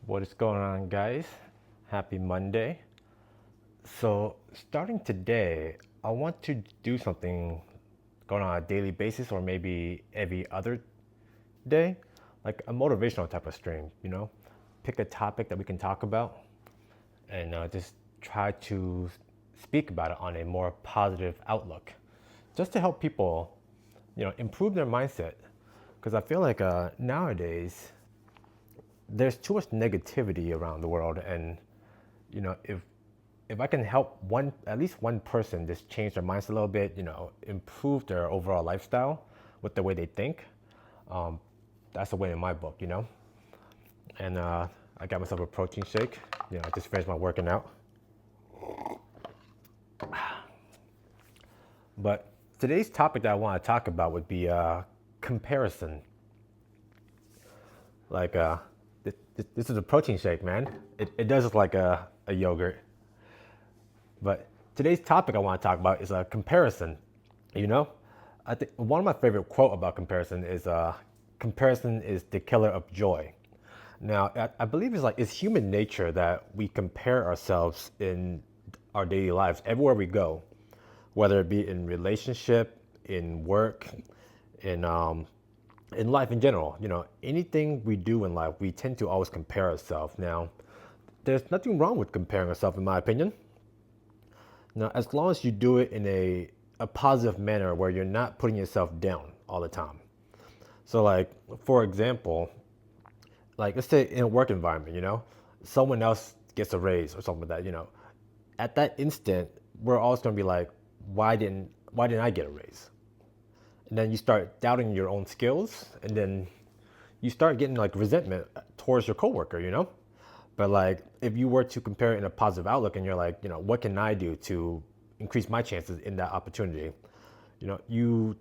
What is going on, guys? Happy Monday. So, starting today, I want to do something going on a daily basis or maybe every other day, like a motivational type of stream, Pick a topic that we can talk about and just try to speak about it on a more positive outlook, just to help people, improve their mindset. Because I feel like nowadays, there's too much negativity around the world, and if I can help at least one person just change their mindset a little bit, improve their overall lifestyle with the way they think, that's a win in my book. And I got myself a protein shake. I just finished my working out. But today's topic that I want to talk about would be comparison. Like, this is a protein shake, man. It does look like a yogurt. But today's topic I want to talk about is a comparison. I think one of my favorite quote about comparison is comparison is the killer of joy. Now, I believe it's human nature that we compare ourselves in our daily lives everywhere we go, whether it be in relationship, in work, in life in general. Anything we do in life, we tend to always compare ourselves. Now, there's nothing wrong with comparing ourselves, in my opinion. Now, as long as you do it in a positive manner where you're not putting yourself down all the time. So, like, for example, like, let's say in a work environment, someone else gets a raise or something like that, at that instant, we're always going to be like, why didn't I get a raise? And then you start doubting your own skills, and then you start getting like resentment towards your coworker. But like, if you were to compare it in a positive outlook, and you're like, what can I do to increase my chances in that opportunity? You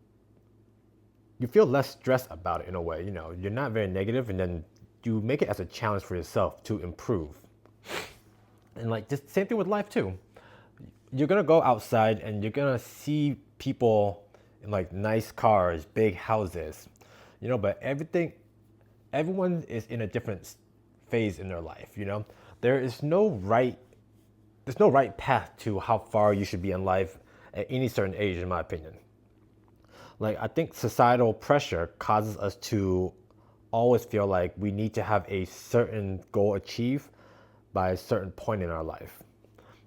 feel less stressed about it in a way. You're not very negative, and then you make it as a challenge for yourself to improve. And like, just same thing with life too. You're gonna go outside and you're gonna see people in like nice cars, big houses, but everyone is in a different phase in their life. There's no right path to how far you should be in life at any certain age, in my opinion. Like, I think societal pressure causes us to always feel like we need to have a certain goal achieved by a certain point in our life,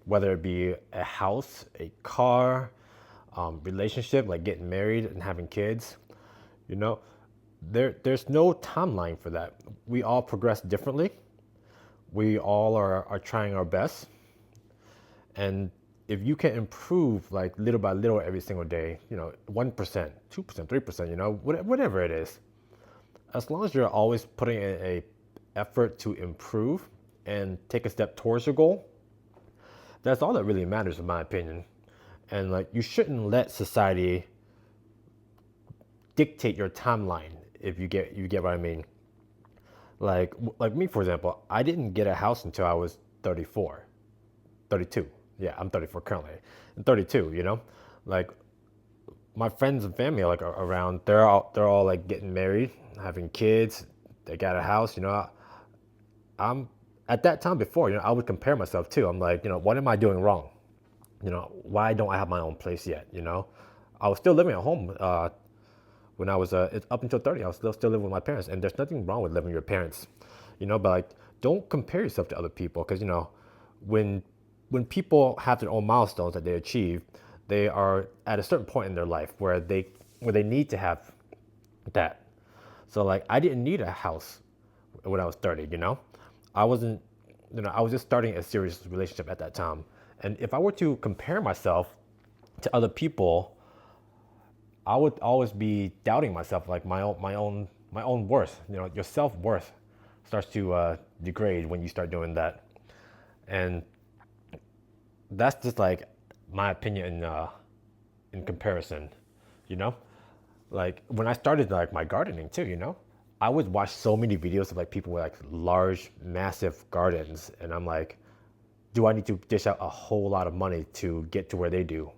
whether it be a house, a car, relationship, like getting married and having kids. There's no timeline for that. We all progress differently. We all are trying our best. And if you can improve like little by little every single day, 1%, 2%, 3%, whatever it is, as long as you're always putting in a effort to improve and take a step towards your goal, that's all that really matters, in my opinion. And like, you shouldn't let society dictate your timeline, if you get what I mean. Like me, for example, I didn't get a house until I was 34, 32. Yeah, I'm 34 currently. I'm 32. Like, my friends and family are like around. They're all like getting married, having kids. They got a house. I'm at that time before. I would compare myself too. I'm like, what am I doing wrong? Why don't I have my own place yet? I was still living at home when I was up until 30. I was still living with my parents, and there's nothing wrong with living with your parents, but like, don't compare yourself to other people, because when people have their own milestones that they achieve, they are at a certain point in their life where they need to have that. So like, I didn't need a house when I was 30. I wasn't, I was just starting a serious relationship at that time. And if I were to compare myself to other people, I would always be doubting myself, like my own worth. Your self-worth starts to degrade when you start doing that. And that's just like my opinion in comparison. Like, when I started like my gardening too, I would watch so many videos of like people with like large, massive gardens, and I'm like, do I need to dish out a whole lot of money to get to where they do,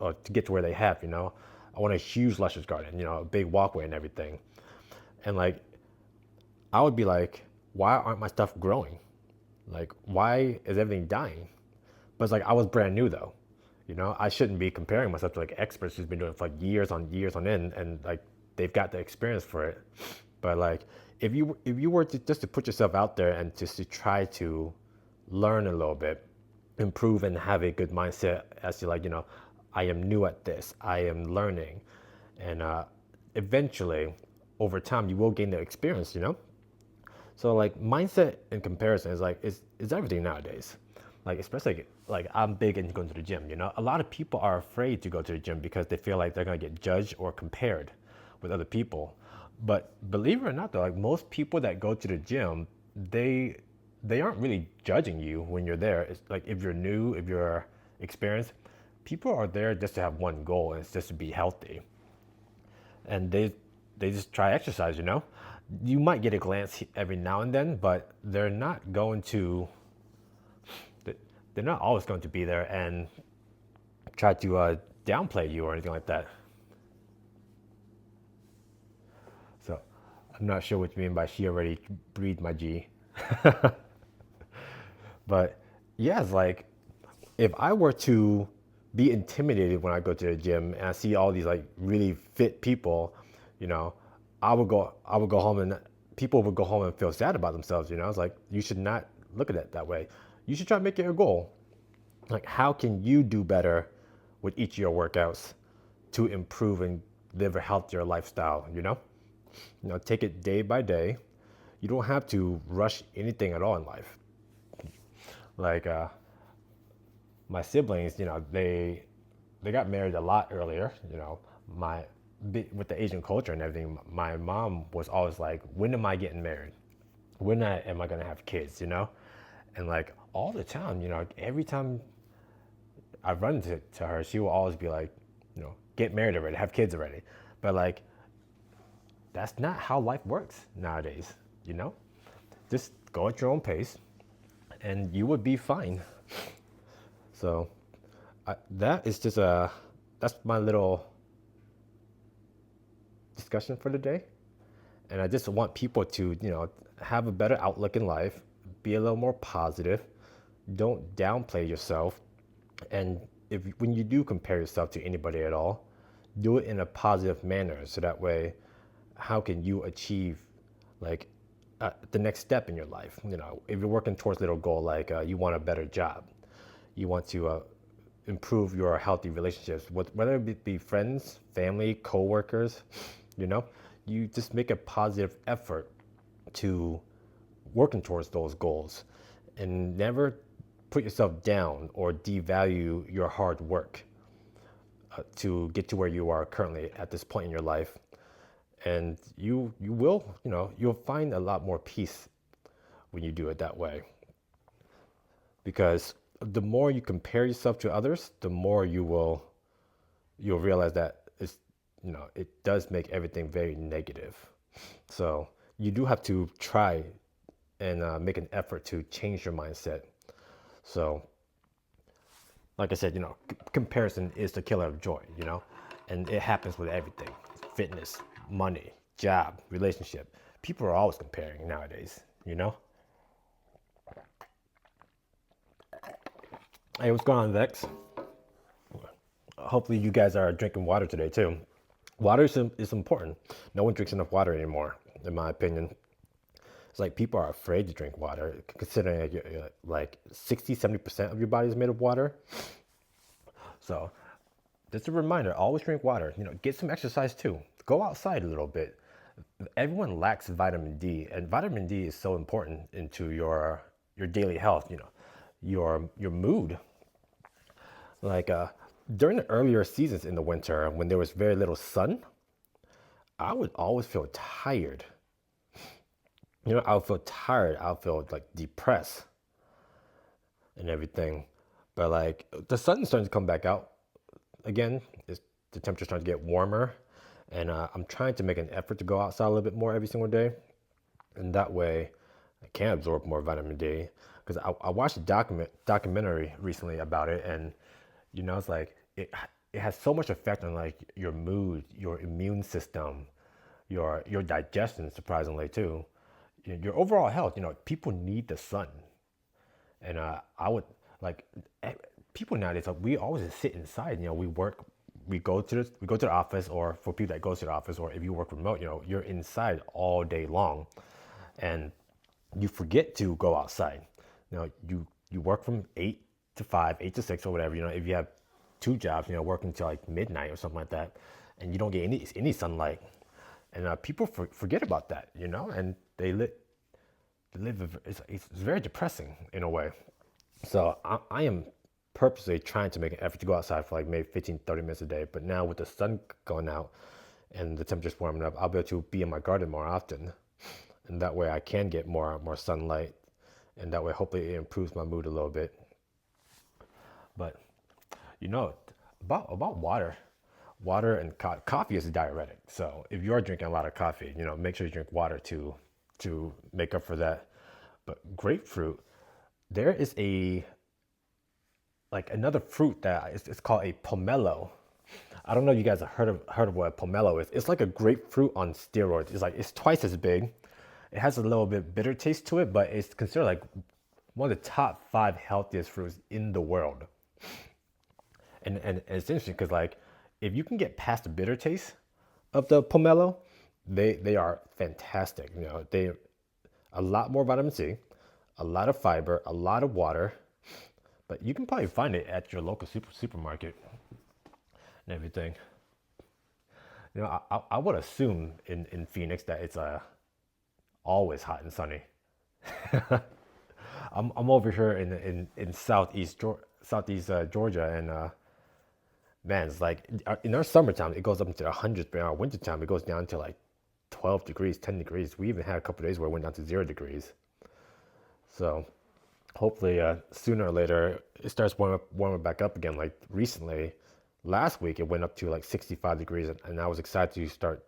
or to get to where they have? I want a huge, luscious garden, a big walkway and everything. And like, I would be like, why aren't my stuff growing? Like, why is everything dying? But it's like I was brand new though. I shouldn't be comparing myself to like experts who's been doing it for like years on end, and like they've got the experience for it. But like if you were to just to put yourself out there and just to try to learn a little bit, improve and have a good mindset as to like, I am new at this, I am learning, and eventually over time you will gain the experience. So like mindset and comparison is like is everything nowadays. Like especially like I'm big into going to the gym. A lot of people are afraid to go to the gym because they feel like they're gonna get judged or compared with other people. But believe it or not though, like most people that go to the gym, they they aren't really judging you when you're there. It's like if you're new, if you're experienced, people are there just to have one goal, and it's just to be healthy. And they just try exercise. You might get a glance every now and then, but they're not always going to be there and try to downplay you or anything like that. So I'm not sure what you mean by she already breathed my G. But yeah, it's like if I were to be intimidated when I go to the gym and I see all these like really fit people, you know, I would go home and people would go home and feel sad about themselves. It's like you should not look at it that way. You should try to make it a goal. Like how can you do better with each of your workouts to improve and live a healthier lifestyle? Take it day by day. You don't have to rush anything at all in life. Like my siblings, they got married a lot earlier. My with the Asian culture and everything, my mom was always like, "When am I getting married? Am I gonna have kids?" And like all the time, every time I run to her, she will always be like, "Get married already, have kids already." But like that's not how life works nowadays. You know, just go at your own pace, and you would be fine. So that is just that's my little discussion for today. And I just want people to, have a better outlook in life, be a little more positive, don't downplay yourself. And if when you do compare yourself to anybody at all, do it in a positive manner. So that way, how can you achieve like the next step in your life? If you're working towards a little goal, like you want a better job, you want to improve your healthy relationships, whether it be friends, family, coworkers, you know, you just make a positive effort to working towards those goals and never put yourself down or devalue your hard work to get to where you are currently at this point in your life. And you will, you'll find a lot more peace when you do it that way. Because the more you compare yourself to others, the more you'll realize that it does make everything very negative. So you do have to try and make an effort to change your mindset. So like I said, comparison is the killer of joy. And it happens with everything: fitness, money, job, relationship. People are always comparing nowadays. Hey, what's going on, Vex? Hopefully you guys are drinking water today too. Water is important. No one drinks enough water anymore, in my opinion. It's like people are afraid to drink water, considering like 60-70% of your body is made of water. So just a reminder, always drink water. Get some exercise too. Go outside a little bit. Everyone lacks vitamin D, and vitamin D is so important into your daily health, your mood. Like during the earlier seasons in the winter when there was very little sun, I would always feel tired. I would feel tired. I would feel like depressed and everything. But like the sun's starting to come back out again. The temperature's starting to get warmer, and I'm trying to make an effort to go outside a little bit more every single day, and that way I can absorb more vitamin D. Because I watched a documentary recently about it, and it's like it has so much effect on like your mood, your immune system, your digestion, surprisingly too, your overall health. People need the sun. And I would like eh, people nowadays. We always just sit inside. We work. We go to the office, or for people that go to the office, or if you work remote, you're inside all day long, and you forget to go outside. You work from 8 to 5, 8 to 6, or whatever. If you have two jobs, working till like midnight or something like that, and you don't get any sunlight, and people forget about that, and it's very depressing in a way. So I am purposely trying to make an effort to go outside for like maybe 15, 30 minutes a day. But now with the sun going out and the temperature's warming up, I'll be able to be in my garden more often. And that way I can get more sunlight. And that way hopefully it improves my mood a little bit. But you know, about water. Water and coffee is a diuretic. So if you are drinking a lot of coffee, make sure you drink water to make up for that. But grapefruit, there is a like another fruit that it's called a pomelo. I don't know if you guys have heard of what a pomelo is. It's like a grapefruit on steroids. It's twice as big. It has a little bit bitter taste to it, but it's considered like one of the top 5 healthiest fruits in the world. And it's interesting because like if you can get past the bitter taste of the pomelo, they are fantastic. They a lot more vitamin C, a lot of fiber, a lot of water, but you can probably find it at your local supermarket and everything. I would assume in Phoenix that it's always hot and sunny. I'm over here in southeast Georgia, and man, it's like in our summertime it goes up into the hundreds, but in our wintertime it goes down to like 12 degrees, 10 degrees. We even had a couple of days where it went down to 0 degrees. So hopefully sooner or later it starts warming back up again. Like recently, last week it went up to like 65 degrees, and I was excited to start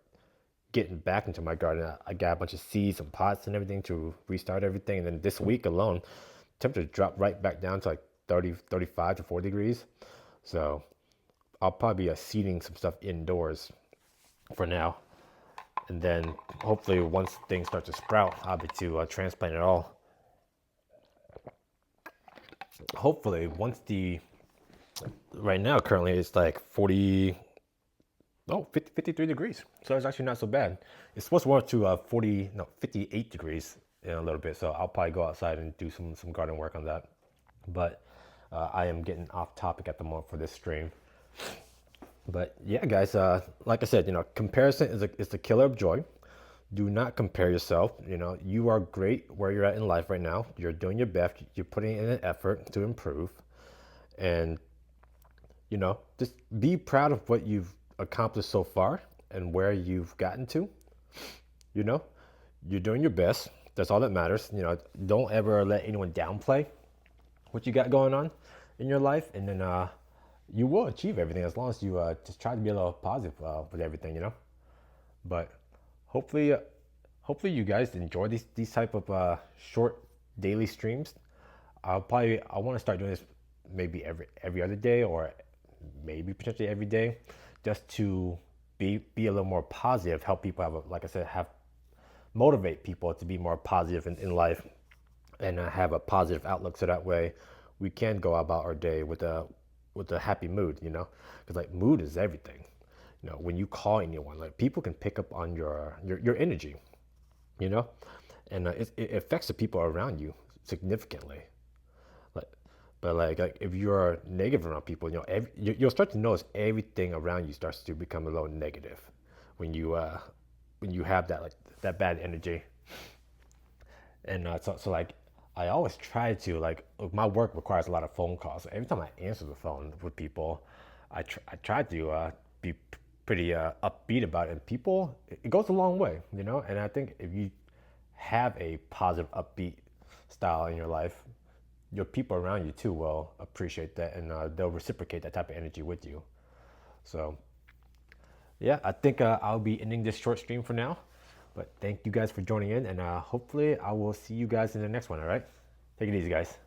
getting back into my garden. I got a bunch of seeds and pots and everything to restart everything. And then this week alone, temperature dropped right back down to like 30, 35 to 40 degrees. So I'll probably be seeding some stuff indoors for now. And then hopefully once things start to sprout, I'll be to transplant it all. Hopefully right now currently it's like 53 degrees. So it's actually not so bad. It's supposed to warm up to 58 degrees in a little bit. So I'll probably go outside and do some garden work on that. But I am getting off topic at the moment for this stream. But yeah, guys, like I said, comparison is the killer of joy. Do not compare yourself. You are great where you're at in life right now. You're doing your best. You're putting in an effort to improve. And, just be proud of what you've accomplished so far and where you've gotten to. You're doing your best. That's all that matters. Don't ever let anyone downplay what you got going on in your life. And then you will achieve everything as long as you just try to be a little positive with everything, But hopefully you guys enjoy these type of short daily streams. I want to start doing this maybe every other day, or maybe potentially every day, just to be a little more positive, help people like I said, motivate people to be more positive in life, and have a positive outlook, so that way we can go about our day with a happy mood, because like mood is everything. When you call anyone, like people can pick up on your energy, and it affects the people around you significantly. But like if you're negative around people, you'll start to notice everything around you starts to become a little negative when you have that bad energy. And so like I always try to like my work requires a lot of phone calls. So every time I answer the phone with people, I try to be pretty upbeat about it. And people, it goes a long way, And I think if you have a positive, upbeat style in your life, your people around you too will appreciate that, and they'll reciprocate that type of energy with you. So yeah, I think I'll be ending this short stream for now. But thank you guys for joining in, and hopefully I will see you guys in the next one, all right? Take it easy, guys.